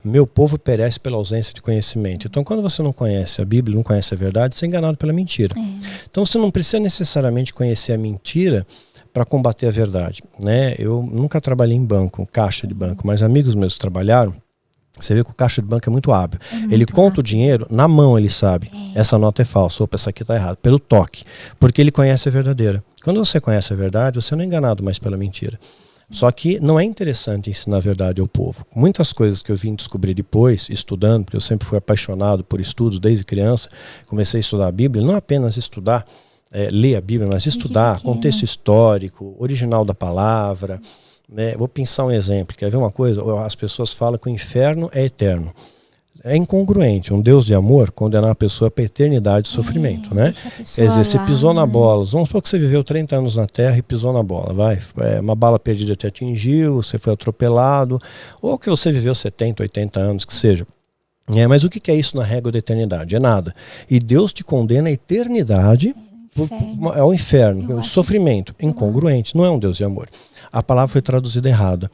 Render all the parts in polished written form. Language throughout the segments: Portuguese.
Meu povo perece pela ausência de conhecimento. Então, quando você não conhece a Bíblia, não conhece a verdade, você é enganado pela mentira. Então, você não precisa necessariamente conhecer a mentira para combater a verdade, né? Eu nunca trabalhei em banco, caixa de banco, mas amigos meus trabalharam. Você vê que o caixa de banco é muito hábil. Ele conta o dinheiro, na mão ele sabe. Essa nota é falsa, opa, essa aqui está errada. Pelo toque, porque ele conhece a verdadeira. Quando você conhece a verdade, você não é enganado mais pela mentira. Só que não é interessante ensinar a verdade ao povo. Muitas coisas que eu vim descobrir depois, estudando, porque eu sempre fui apaixonado por estudos desde criança, comecei a estudar a Bíblia, não apenas estudar, ler a Bíblia, mas estudar contexto histórico, original da palavra. Né? Vou pensar um exemplo, quer ver uma coisa? As pessoas falam que o inferno é eterno. É incongruente um Deus de amor condenar a pessoa para a eternidade de sofrimento, né? Quer dizer, você pisou na bola, vamos supor que você viveu 30 anos na Terra e pisou na bola, uma bala perdida te atingiu, você foi atropelado, ou que você viveu 70, 80 anos, que seja. Mas o que é isso na régua da eternidade? É nada. E Deus te condena à eternidade ao inferno, o sofrimento, incongruente, não é um Deus de amor. A palavra foi traduzida errada.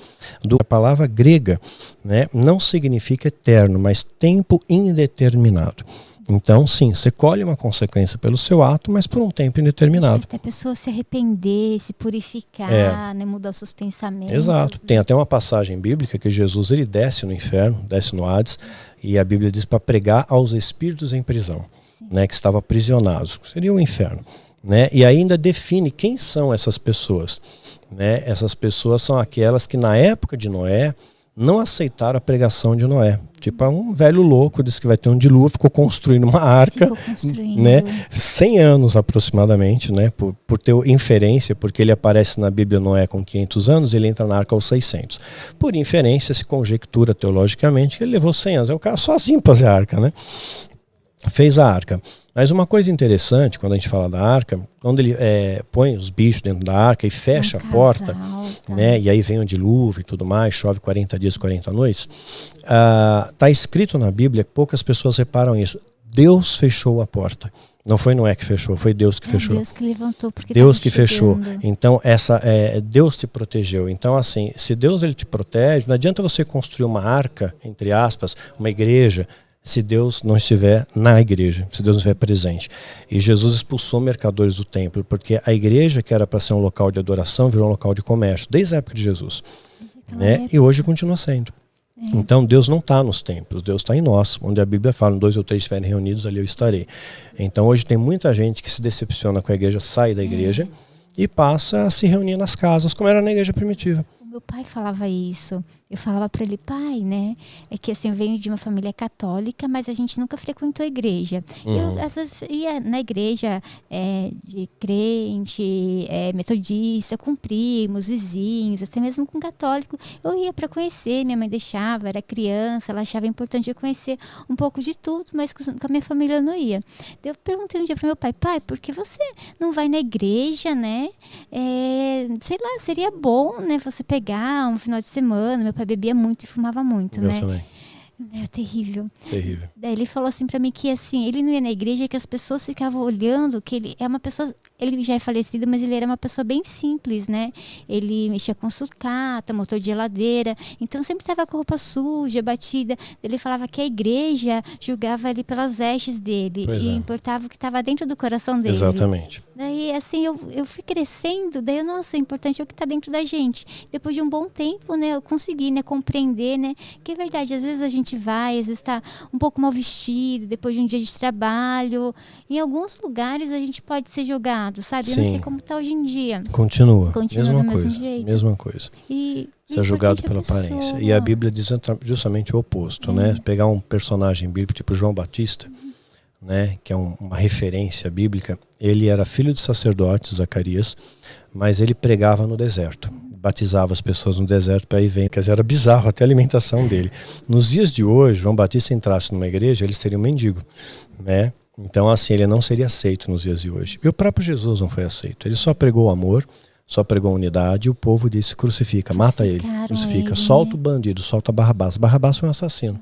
A palavra grega, né, não significa eterno, mas tempo indeterminado. Então, sim, você colhe uma consequência pelo seu ato, mas por um tempo indeterminado. Até a pessoa se arrepender, se purificar, né, mudar os seus pensamentos. Exato. Tem até uma passagem bíblica que Jesus ele desce no inferno, desce no Hades, e a Bíblia diz para pregar aos espíritos em prisão, né, que estavam aprisionados. Seria o inferno. Né? E ainda define quem são essas pessoas. Né? Essas pessoas são aquelas que na época de Noé não aceitaram a pregação de Noé. Tipo, um velho louco disse que vai ter um dilúvio, ficou construindo uma arca, né? 100 anos aproximadamente, né? Por ter inferência, porque ele aparece na Bíblia Noé com 500 anos, ele entra na arca aos 600. Por inferência, se conjectura teologicamente que ele levou 100 anos. É o cara sozinho para fazer a arca, né? Fez a arca. Mas uma coisa interessante, quando a gente fala da arca, quando ele põe os bichos dentro da arca e fecha a porta, né, e aí vem o dilúvio e tudo mais, chove 40 dias, 40 noites, está escrito na Bíblia, poucas pessoas reparam isso, Deus fechou a porta. Não foi Noé que fechou, foi Deus que fechou. Deus que levantou, porque Deus que fechou. Então, Deus te protegeu. Então, assim, se Deus ele te protege, não adianta você construir uma arca, entre aspas, uma igreja, se Deus não estiver na igreja, se Deus não estiver presente. E Jesus expulsou mercadores do templo, porque a igreja, que era para ser um local de adoração, virou um local de comércio, desde a época de Jesus. Né? E hoje continua sendo. Então Deus não está nos templos, Deus está em nós, onde a Bíblia fala, 2 ou 3 estiverem reunidos, ali eu estarei. Então hoje tem muita gente que se decepciona com a igreja, sai da igreja e passa a se reunir nas casas, como era na igreja primitiva. Meu pai falava isso. Eu falava para ele, pai, né? É que assim, eu venho de uma família católica, mas a gente nunca frequentou a igreja. Eu, às vezes, ia na igreja de crente, metodista, com primos, vizinhos, até mesmo com católico. Eu ia para conhecer, minha mãe deixava, era criança, ela achava importante eu conhecer um pouco de tudo, mas com a minha família eu não ia. Eu perguntei um dia para meu pai, por que você não vai na igreja, né? Sei lá, seria bom, né? Você pegar um final de semana. Meu pai bebia muito e fumava muito, né? Também. É terrível. Terrível. Daí ele falou assim pra mim que assim, ele não ia na igreja, que as pessoas ficavam olhando, que ele é uma pessoa, ele já é falecido, mas ele era uma pessoa bem simples, né? Ele mexia com sucata, motor de geladeira, então sempre estava com roupa suja, batida. Ele falava que a igreja julgava ele pelas vestes dele importava o que estava dentro do coração dele. Exatamente. Daí assim, eu fui crescendo, daí nossa, é importante o que está dentro da gente. Depois de um bom tempo, né, eu consegui, né, compreender, né, que é verdade, às vezes a gente vai, às vezes está um pouco mal vestido, depois de um dia de trabalho. Em alguns lugares a gente pode ser julgado, sabe? Sim. Eu não sei como está hoje em dia. Continua Continua do mesmo jeito. Mesma coisa. Você é julgado pela aparência. E a Bíblia diz justamente o oposto, né? Pegar um personagem bíblico tipo João Batista, né? Que é uma referência bíblica. Ele era filho de sacerdote, Zacarias, mas ele pregava no deserto. Batizava as pessoas no deserto para ir ver. Quer dizer, era bizarro até a alimentação dele. Nos dias de hoje, João Batista entrasse numa igreja, ele seria um mendigo, né? Então, assim, ele não seria aceito nos dias de hoje. E o próprio Jesus não foi aceito. Ele só pregou o amor, só pregou a unidade, e o povo disse, crucifica, mata ele, crucifica, solta o bandido, solta Barrabás. Barrabás foi um assassino.